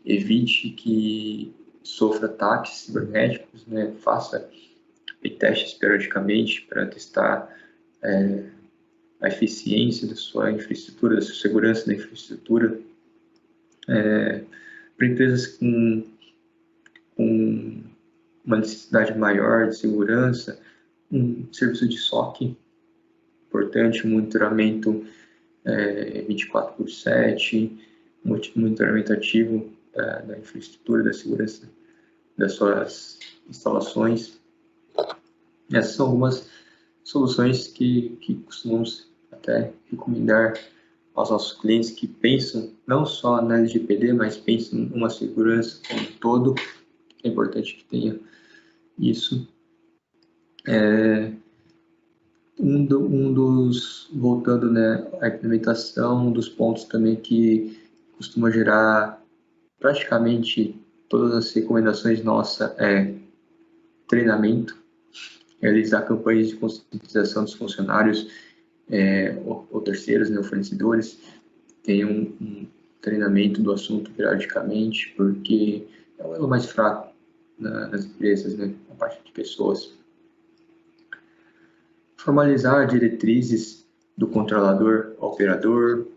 evite que sofra ataques cibernéticos, né, faça testes periodicamente para testar a eficiência da sua infraestrutura, da sua segurança da infraestrutura. Para empresas com uma necessidade maior de segurança, um serviço de SOC importante, um monitoramento 24/7, monitoramento ativo da infraestrutura, da segurança das suas instalações. Essas são algumas soluções que costumamos até recomendar aos nossos clientes que pensam não só na LGPD, mas pensam numa segurança como um todo. É importante que tenha isso. Voltando, né, à implementação, um dos pontos também que costuma gerar praticamente todas as recomendações nossas é treinamento, realizar campanhas de conscientização dos funcionários ou terceiros, né, fornecedores, tem um treinamento do assunto periodicamente, porque é o elo mais fraco nas empresas, né, a parte de pessoas. Formalizar diretrizes do controlador ao operador,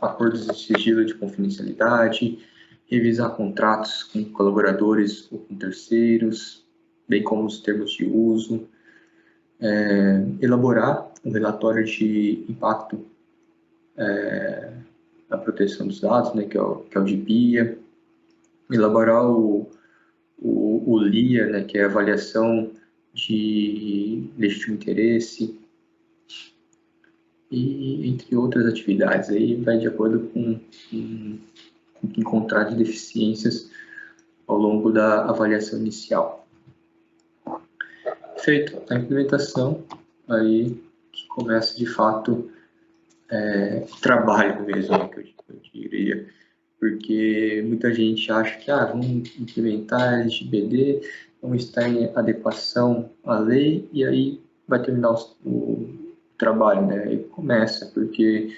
acordos de sigilo de confidencialidade, revisar contratos com colaboradores ou com terceiros, bem como os termos de uso, elaborar um relatório de impacto na proteção dos dados, né, que é o GPIA, elaborar o LIA, né, que é a avaliação de legítimo interesse, e entre outras atividades. Aí vai de acordo com o que encontrar de deficiências ao longo da avaliação inicial. Feito a implementação, aí que começa de fato trabalho mesmo, né, que eu diria, porque muita gente acha que vamos implementar LGPD, vamos estar em adequação à lei e aí vai terminar o trabalho, né? Aí começa, porque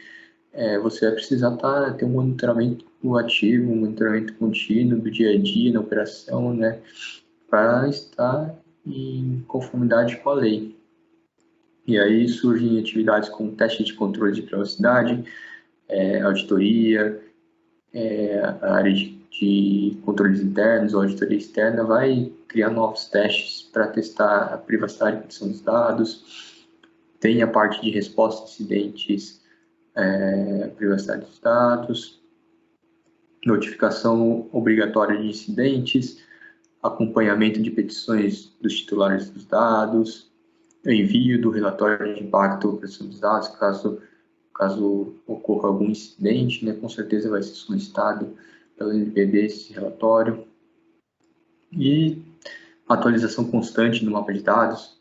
você vai precisar ter um monitoramento ativo, um monitoramento contínuo do dia a dia, na operação, né? Para estar em conformidade com a lei. E aí surgem atividades como teste de controle de privacidade, auditoria, a área de controles internos ou auditoria externa vai criar novos testes para testar a privacidade e proteção dos dados. Tem a parte de resposta a incidentes, privacidade dos dados, notificação obrigatória de incidentes, acompanhamento de petições dos titulares dos dados, envio do relatório de impacto ou proteção dos dados, caso ocorra algum incidente, né, com certeza vai ser solicitado pela LGPD esse relatório. E atualização constante do mapa de dados,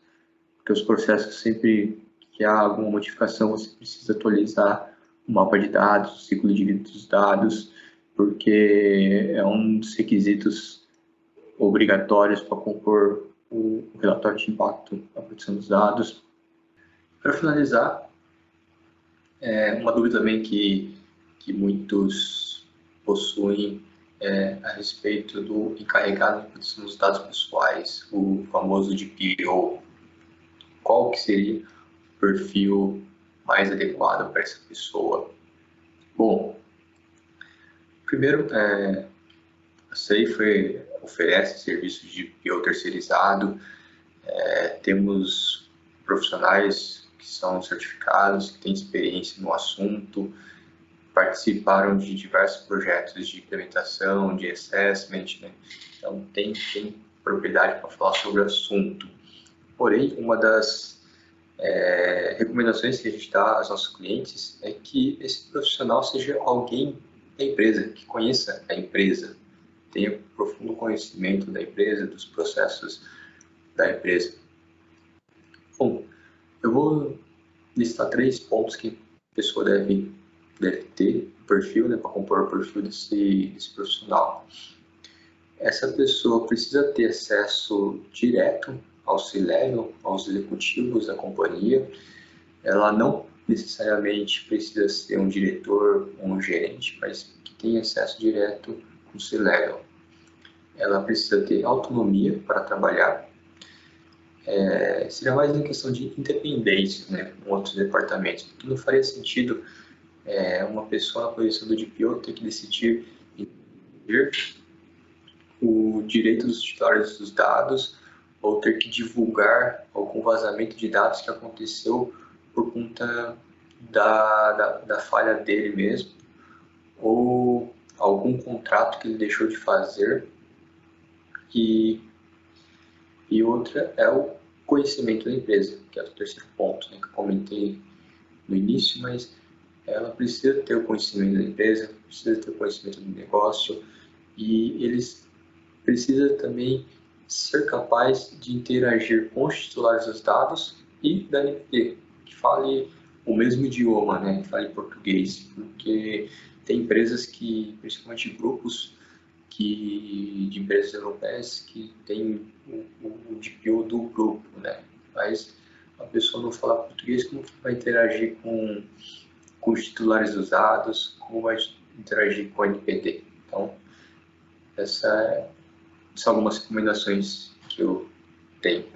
porque os processos, sempre que há alguma modificação, você precisa atualizar o mapa de dados, o ciclo de vida dos dados, porque é um dos requisitos obrigatórios para compor o relatório de impacto da proteção dos dados. Para finalizar, uma dúvida também que muitos possuem a respeito do encarregado de proteção dos dados pessoais, o famoso DPO. Qual que seria o perfil mais adequado para essa pessoa? Bom, primeiro, a Safer oferece serviços de DPO terceirizado, temos profissionais que são certificados, que têm experiência no assunto, participaram de diversos projetos de implementação, de assessment, né? Então tem propriedade para falar sobre o assunto. Porém, uma das recomendações que a gente dá aos nossos clientes é que esse profissional seja alguém da empresa, que conheça a empresa, tenha profundo conhecimento da empresa, dos processos da empresa. Bom, eu vou listar 3 pontos que a pessoa deve ter o perfil, né, para compor o perfil desse profissional. Essa pessoa precisa ter acesso direto ao C-Level, aos executivos da companhia. Ela não necessariamente precisa ser um diretor ou um gerente, mas que tenha acesso direto com o C-Level. Ela precisa ter autonomia para trabalhar. Seria mais uma questão de independência, né, com outros departamentos, porque não faria sentido uma pessoa na posição do DPO ter que decidir o direito dos titulares dos dados ou ter que divulgar algum vazamento de dados que aconteceu por conta da falha dele mesmo, ou algum contrato que ele deixou de fazer. E outra é o conhecimento da empresa, que é o terceiro ponto, né, que eu comentei no início, mas ela precisa ter o conhecimento da empresa, precisa ter o conhecimento do negócio, e eles precisam também ser capaz de interagir com os titulares dos dados e da NPD, que fale o mesmo idioma, né, que fale português, porque tem empresas que, principalmente grupos de empresas europeias, que tem o DPO do grupo, né, mas a pessoa não fala português, como vai interagir com os titulares dos dados, como vai interagir com a NPD. Então, essas são algumas recomendações que eu tenho.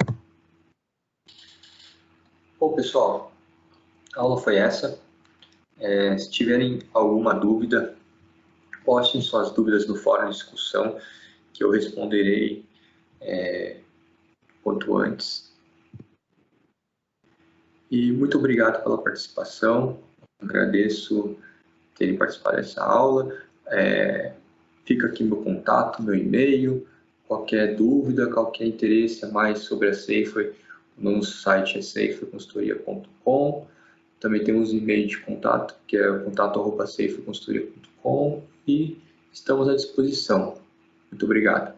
Bom, pessoal, a aula foi essa. Se tiverem alguma dúvida, postem suas dúvidas no fórum de discussão, que eu responderei quanto antes. E muito obrigado pela participação. Agradeço terem participado dessa aula. Fica aqui meu contato, meu e-mail. Qualquer dúvida, qualquer interesse a mais sobre a Safer, o nosso site é saferconsultoria.com. Também temos um e-mail de contato, que é contato@saferconsultoria.com, e estamos à disposição. Muito obrigado.